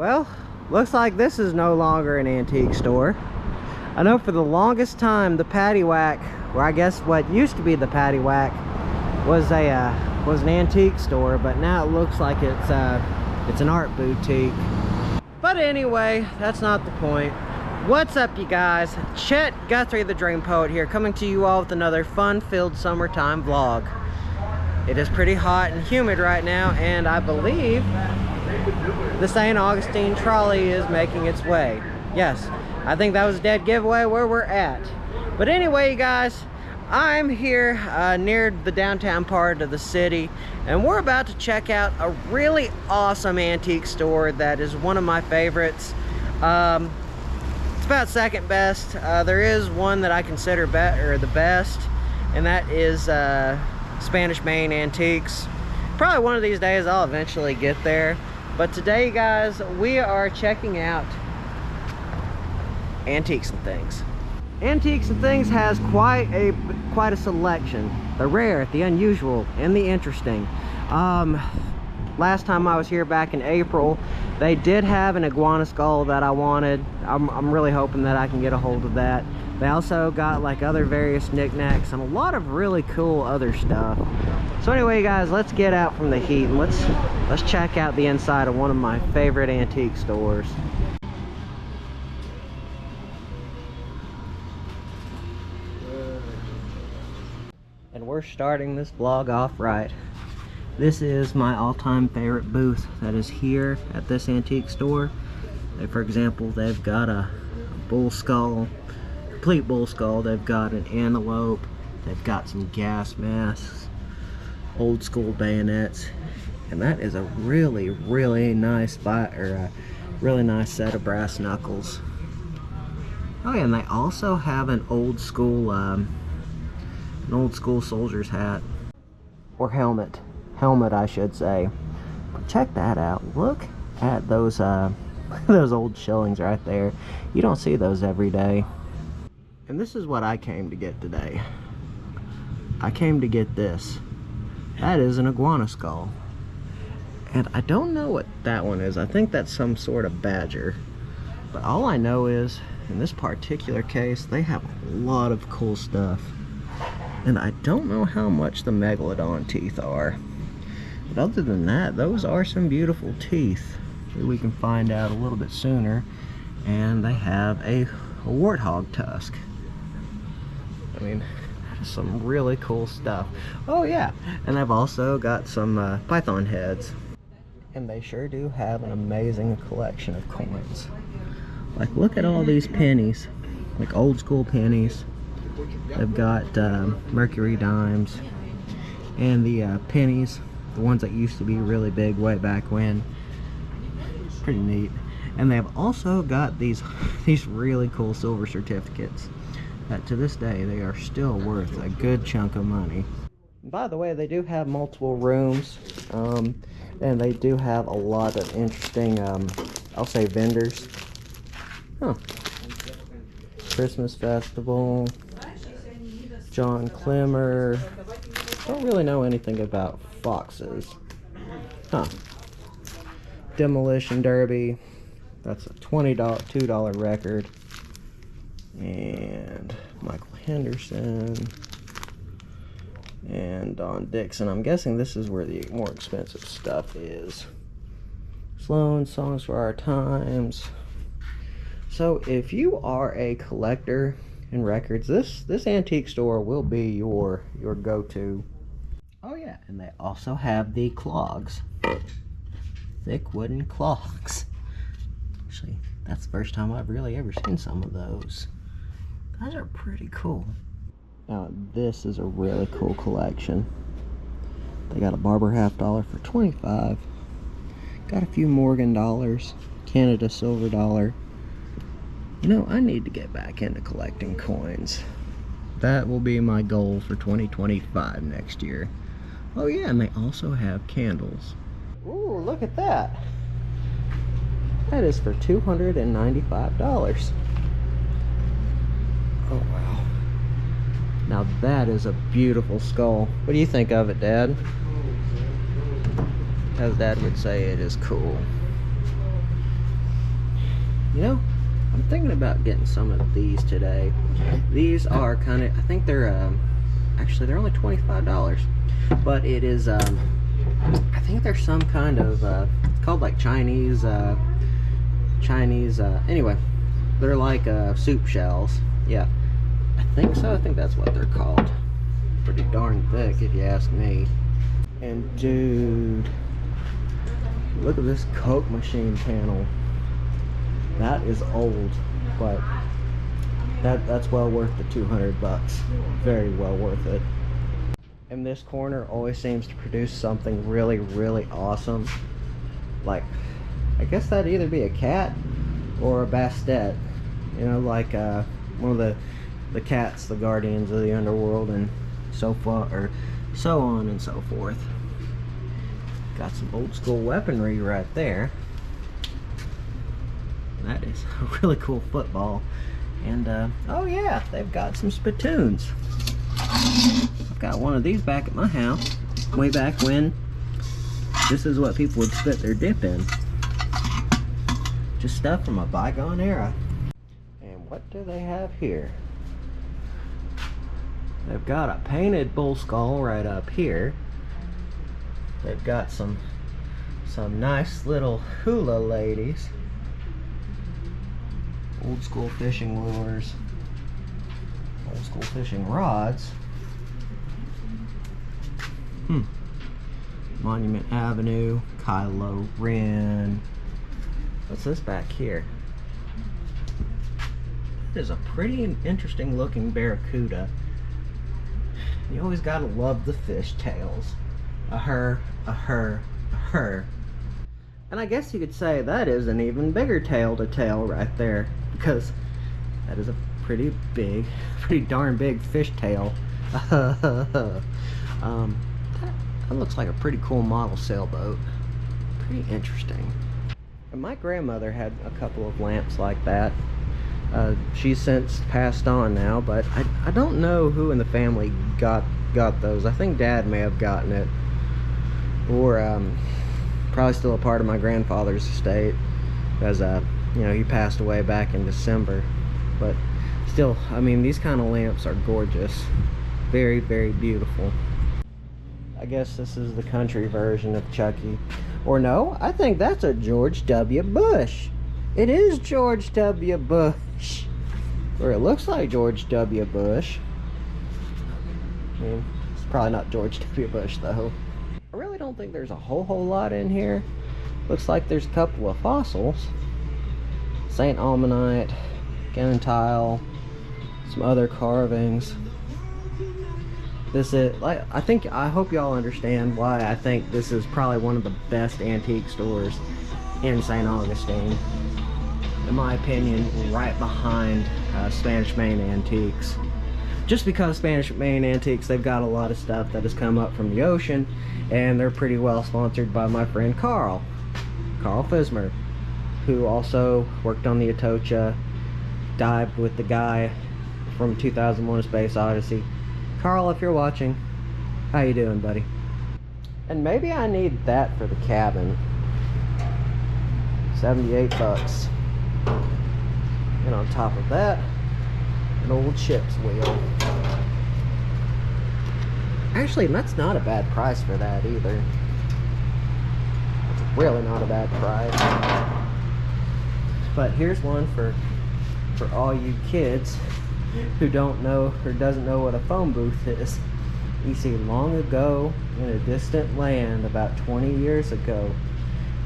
Well, looks like this is no longer an antique store. I know for the longest time the Paddywhack, or I guess what used to be the Paddywhack, was an antique store, but now it looks like it's an art boutique. But anyway, that's not the point. What's up, you guys? Chet-Guthrie the Dream Poet here, coming to you all with another fun-filled summertime vlog. It is pretty hot and humid right now, and I believe the St. Augustine trolley is making its way. Yes, I think that was a dead giveaway where we're at. But anyway, you guys, I'm here near the downtown part of the city, and we're about to check out a really awesome antique store that is one of my favorites. It's about second best. There is one that I consider the best, and that is Spanish Main Antiques. Probably one of these days I'll eventually get there. But today, guys, we are checking out Antiques and Things. Antiques and Things has quite a selection. The rare, the unusual, and the interesting. Last time I was here back in April, they did have an iguana skull that I wanted. I'm really hoping that I can get a hold of that. They also got like other various knickknacks and a lot of really cool other stuff. So anyway, guys, let's get out from the heat and let's check out the inside of one of my favorite antique stores. And we're starting this vlog off right. This is my all-time favorite booth that is here at this antique store. For example, they've got a bull skull, complete bull skull. They've got an antelope. They've got some gas masks, old school bayonets, and that is a really nice really nice set of brass knuckles. Oh yeah, and they also have an old school soldier's hat, or helmet I should say. But check that out. Look at those those old shillings right there. You don't see those every day. And this is what I came to get today. I came to get this. That is an iguana skull. And I don't know what that one is. I think that's some sort of badger. But all I know is, in this particular case, they have a lot of cool stuff. And I don't know how much the megalodon teeth are. But other than that, those are some beautiful teeth that we can find out a little bit sooner. And they have a warthog tusk. I mean, some really cool stuff. Oh yeah, and I've also got some python heads. And they sure do have an amazing collection of coins. Like, look at all these pennies, like old school pennies. They've got mercury dimes and the pennies, the ones that used to be really big way back when. Pretty neat. And they've also got these really cool silver certificates that to this day they are still worth a good chunk of money. By the way, they do have multiple rooms, and they do have a lot of interesting I'll say vendors. Christmas Festival, John Clemmer. Don't really know anything about foxes. Demolition Derby. That's a $2 record. And Michael Henderson. And Don Dixon. I'm guessing this is where the more expensive stuff is. Sloan, Songs for Our Times. So if you are a collector in records, this antique store will be your go-to. Oh yeah, and they also have the clogs. Thick wooden clogs. Actually, that's the first time I've really ever seen some of those. Those are pretty cool. Now this is a really cool collection. They got a Barber half dollar for $25. Got a few Morgan dollars, Canada silver dollar. You know, I need to get back into collecting coins. That will be my goal for 2025 next year. Oh yeah, and they also have candles. Ooh, look at that. That is for $295. Oh wow. Now that is a beautiful skull. What do you think of it, Dad? As Dad would say, it is cool. You know, I'm thinking about getting some of these today. These are kind of, I think they're, actually they're only $25. But it is, I think they're some kind of, it's called like Chinese, anyway, they're like soup shells. Yeah, I think so. I think that's what they're called. Pretty darn thick if you ask me. And dude, look at this Coke machine panel. That is old, but that's well worth the 200 bucks. Very well worth it. And this corner always seems to produce something really, really awesome. Like, I guess that'd either be a cat or a bastet. You know, like one of the cats, the guardians of the underworld, and so on and so forth. Got some old school weaponry right there. That is a really cool football. And oh yeah, they've got some spittoons. I've got one of these back at my house, way back when this is what people would spit their dip in. Just stuff from a bygone era. And what do they have here? They've got a painted bull skull right up here. They've got some nice little hula ladies. Old school fishing lures. Old school fishing rods. Monument Avenue, Kylo Ren. What's this back here? It is a pretty interesting looking barracuda. You always gotta love the fish tails. A her. And I guess you could say that is an even bigger tail to tail right there, because that is a pretty darn big fish tail. That looks like a pretty cool model sailboat. Pretty interesting. And my grandmother had a couple of lamps like that. She's since passed on now, but I don't know who in the family got those. I think Dad may have gotten it, or probably still a part of my grandfather's estate, because you know, he passed away back in December. But still, I mean, these kind of lamps are gorgeous. Very, very beautiful. I guess this is the country version of Chucky. Or no, I think that's a George W. Bush. It is George W. Bush. Or it looks like George W. Bush. I mean, it's probably not George W. Bush though. I really don't think there's a whole lot in here. Looks like there's a couple of fossils. Saint Almanite, Genentile, some other carvings. This is, like, I hope y'all understand why I think this is probably one of the best antique stores in St. Augustine. In my opinion, right behind Spanish Main Antiques. Just because Spanish Main Antiques, they've got a lot of stuff that has come up from the ocean, and they're pretty well sponsored by my friend Carl Fismer, who also worked on the Atocha, dived with the guy from 2001: A Space Odyssey. Carl, if you're watching, how you doing, buddy? And maybe I need that for the cabin. 78 bucks. And on top of that, an old ship's wheel. Actually, that's not a bad price for that either. It's really not a bad price. But here's one for all you kids who don't know or doesn't know what a phone booth is. You see, long ago in a distant land, about 20 years ago,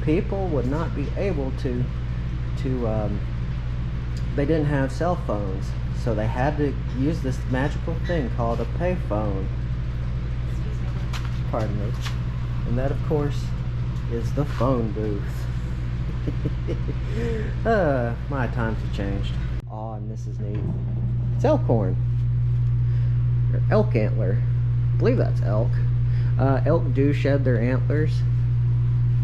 people would not be able to they didn't have cell phones, so they had to use this magical thing called a payphone. Pardon me. And that, of course, is the phone booth. My times have changed. Oh, and this is neat. It's elkhorn. Or elk antler. I believe that's elk. Elk do shed their antlers.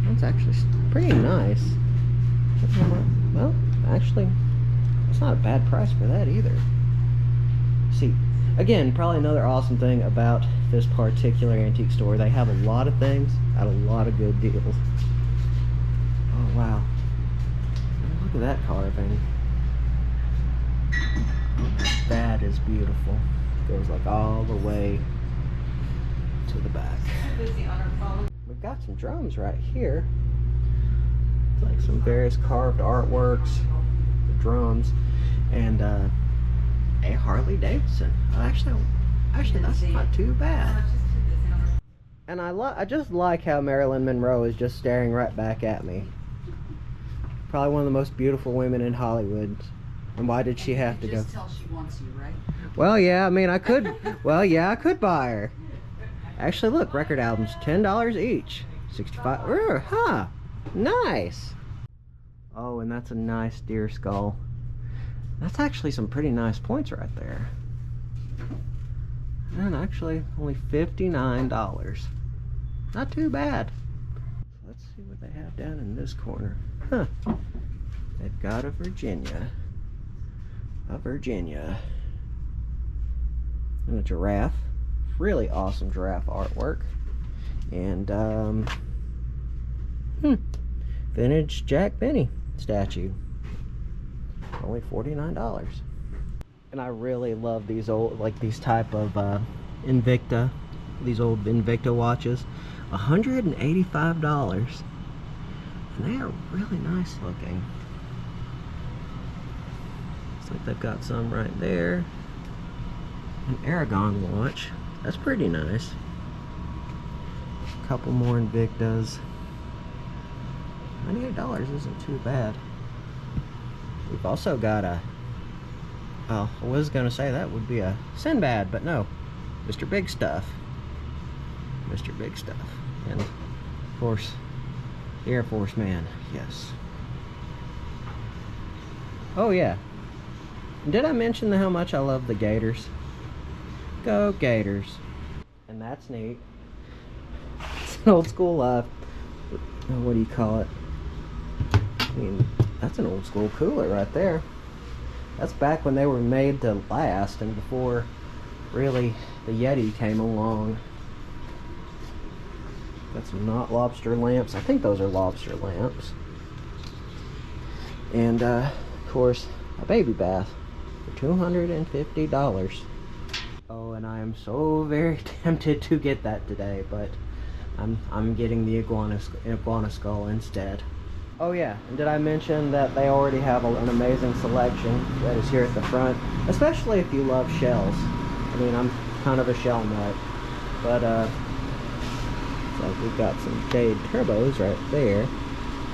That's actually pretty nice. Well, actually, it's not a bad price for that either. See, again, probably another awesome thing about this particular antique store. They have a lot of things at a lot of good deals. Oh, wow. Look at that carving. That is beautiful. Goes like all the way to the back. We've got some drums right here. It's like some various carved artworks, the drums, and a Harley Davidson. Actually, that's not too bad. And I just like how Marilyn Monroe is just staring right back at me. Probably one of the most beautiful women in Hollywood. And why did she have to go? Just tell she wants you, right? Well, yeah, I mean, I could. Well, yeah, I could buy her. Actually, look, record albums, $10 each. 65. Huh. Nice. Oh, and that's a nice deer skull. That's actually some pretty nice points right there. And actually, only $59. Not too bad. Let's see what they have down in this corner. Huh. They've got a Virginia. And a giraffe. Really awesome giraffe artwork. And, vintage Jack Benny statue. Only $49. And I really love these old, like these type of Invicta, these old Invicta watches. $185. And they are really nice looking. Looks like they've got some right there. An Aragon watch. That's pretty nice. A couple more Invictas. $98 isn't too bad. We've also got a, well, I was going to say that would be a Sinbad, but no. Mr. Big Stuff. Mr. Big Stuff. And, of course, the Air Force Man. Yes. Oh, yeah. Did I mention how much I love the Gators? Go Gators. And that's neat. It's an old school, what do you call it? I mean, that's an old school cooler right there. That's back when they were made to last and before really the Yeti came along. Got some not lobster lamps. I think those are lobster lamps. And of course, a baby bath for $250. Oh, and I am so very tempted to get that today, but I'm getting the iguana skull instead. Oh yeah, and did I mention that they already have an amazing selection that is here at the front, especially if you love shells. I mean, I'm kind of a shell nut, but so we've got some Jade Turbos right there.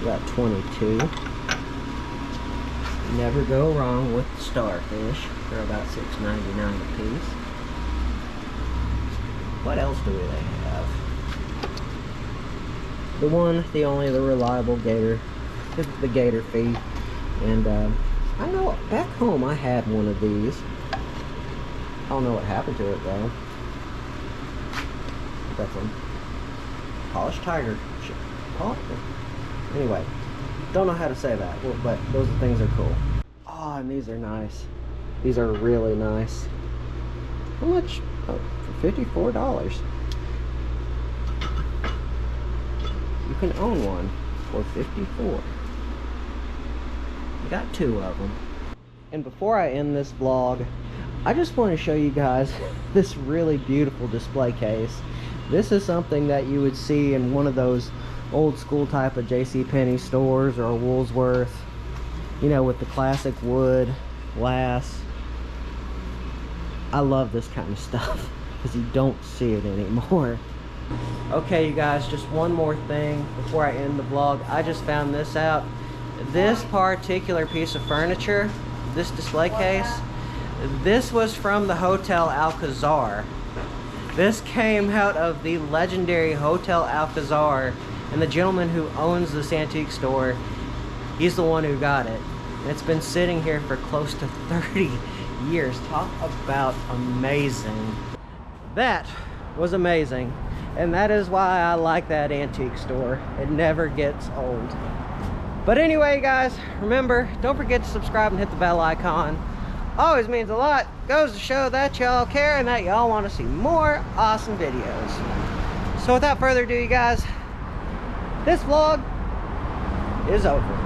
We got 22. Never go wrong with the starfish. They're about $6.99 a piece. What else do they have? The one, the only, the reliable gator. The gator feet. And I know back home I had one of these. I don't know what happened to it though. That's a polished tiger. Anyway, don't know how to say that, but those things are cool. Oh, and these are nice. These are really nice. How much? Oh, for $54. You can own one for $54. I got two of them. And before I end this vlog, I just want to show you guys this really beautiful display case. This is something that you would see in one of those old school type of JCPenney stores or Woolworth, you know, with the classic wood, glass. I love this kind of stuff because you don't see it anymore. Okay, you guys, just one more thing before I end the vlog. I just found this out. This particular piece of furniture, this display case, this was from the Hotel Alcazar. This came out of the legendary Hotel Alcazar, and the gentleman who owns this antique store, he's the one who got it. And it's been sitting here for close to 30 years. Talk about amazing. That was amazing. And that is why I like that antique store. It never gets old. But anyway, guys, remember, don't forget to subscribe and hit the bell icon. Always means a lot. Goes to show that y'all care and that y'all want to see more awesome videos. So without further ado, you guys, this vlog is over.